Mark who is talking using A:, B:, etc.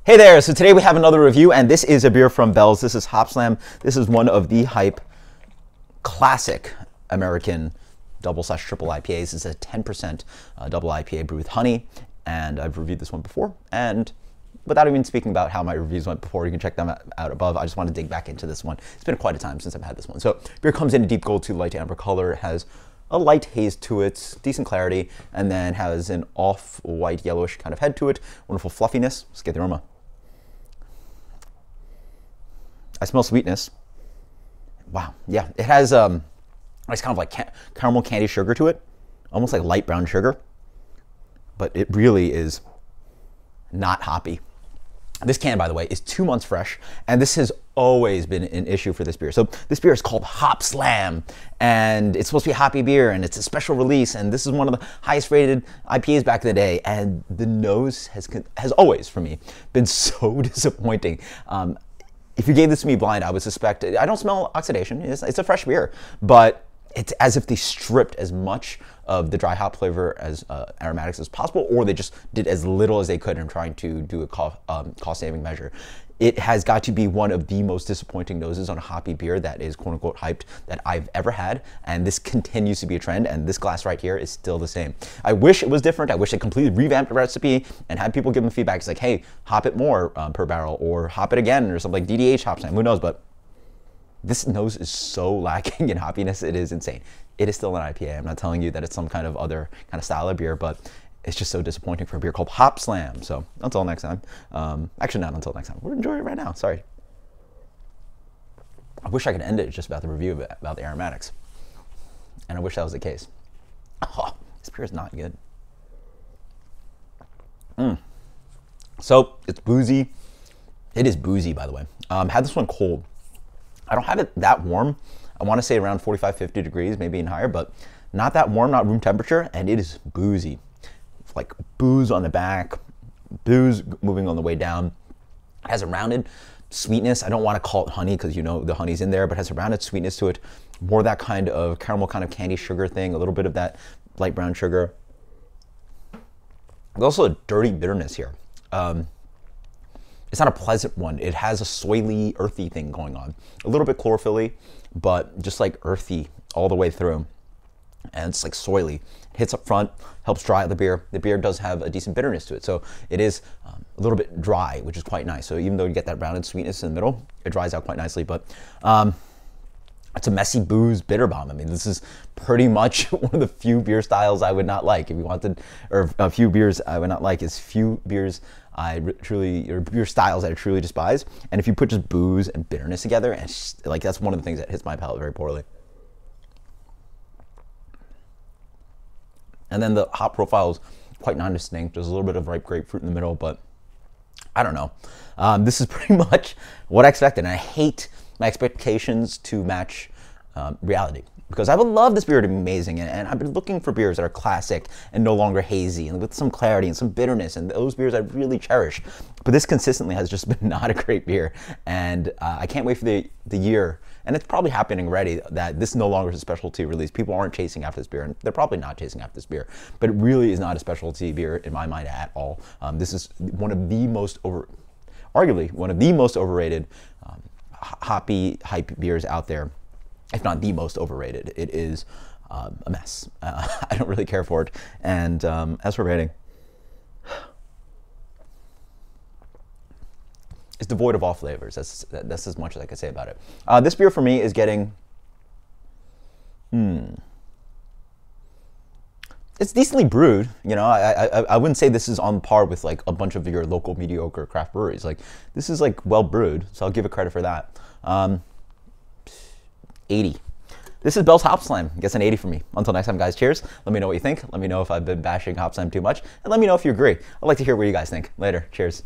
A: Hey there, so today we have another review, and this is a beer from Bell's. This is Hopslam. This is one of the hype classic American double/triple IPAs. It's a 10% double IPA brewed with honey, and I've reviewed this one before. And without even speaking about how my reviews went before, you can check them out above. I just want to dig back into this one. It's been quite a time since I've had this one. So beer comes in a deep gold to light amber color. It has a light haze to it, decent clarity, and then has an off-white yellowish kind of head to it. Wonderful fluffiness. Let's get the aroma. I smell sweetness. Wow, yeah, it has it's kind of like caramel candy sugar to it, almost like light brown sugar, but it really is not hoppy. This can, by the way, is 2 months fresh, and this has always been an issue for this beer. So this beer is called Hopslam, and it's supposed to be a hoppy beer, and it's a special release, and this is one of the highest rated IPAs back in the day, and the nose has always, for me, been so disappointing. If you gave this to me blind, I would suspect, I don't smell oxidation, it's a fresh beer, but it's as if they stripped as much of the dry hop flavor as aromatics as possible, or they just did as little as they could in trying to do a cost-saving measure. It has got to be one of the most disappointing noses on a hoppy beer that is quote-unquote hyped that I've ever had, and this continues to be a trend, and this glass right here is still the same. I wish it was different. I wish they completely revamped the recipe and had people give them feedback. It's like, hey, hop it more per barrel, or hop it again, or something like DDH hops time, who knows, but this nose is so lacking in hoppiness, it is insane. It is still an IPA. I'm not telling you that it's some kind of other kind of style of beer, but it's just so disappointing for a beer called Hopslam. So until next time, actually not until next time. We're enjoying it right now, sorry. I wish I could end it just about the review about the aromatics. And I wish that was the case. Oh, this beer is not good. So it's boozy. It is boozy, by the way. Had this one cold. I don't have it that warm. I want to say around 45, 50 degrees, maybe even higher, but not that warm, not room temperature, and it is boozy. Like booze on the back, booze moving on the way down. It has a rounded sweetness. I don't want to call it honey because you know the honey's in there, but it has a rounded sweetness to it. More that kind of caramel kind of candy sugar thing, a little bit of that light brown sugar. There's also a dirty bitterness here. It's not a pleasant one. It has a soily, earthy thing going on. A little bit chlorophyll-y, but just like earthy all the way through. And it's like soily. It hits up front, helps dry out the beer. The beer does have a decent bitterness to it, so it is a little bit dry, which is quite nice. So even though you get that rounded sweetness in the middle, it dries out quite nicely. But it's a messy booze bitter bomb. I mean, this is pretty much one of the few beer styles I would not like. If you wanted, or a few beers I would not like, is few beers or beer styles that I truly despise. And if you put just booze and bitterness together, and just, like, that's one of the things that hits my palate very poorly. And then the hop profile is quite non-distinct. There's a little bit of ripe grapefruit in the middle, but I don't know. This is pretty much what I expected. And I hate my expectations to match reality, because I would love this beer to be amazing, and I've been looking for beers that are classic and no longer hazy and with some clarity and some bitterness, and those beers I really cherish. But this consistently has just been not a great beer, and I can't wait for the year, and it's probably happening already, that this no longer is a specialty release. People aren't chasing after this beer, and they're probably not chasing after this beer, but it really is not a specialty beer in my mind at all. This is one of the most arguably one of the most overrated hoppy hype beers out there. If not the most overrated. It is a mess. I don't really care for it. And as for rating, it's devoid of all flavors. That's as much as I can say about it. This beer for me is getting, it's decently brewed. You know, I wouldn't say this is on par with like a bunch of your local mediocre craft breweries. Like, this is like well brewed, so I'll give it credit for that. 80. This is Bell's Hopslam. Gets an 80 from me. Until next time, guys, cheers. Let me know what you think. Let me know if I've been bashing Hopslam too much. And let me know if you agree. I'd like to hear what you guys think. Later. Cheers.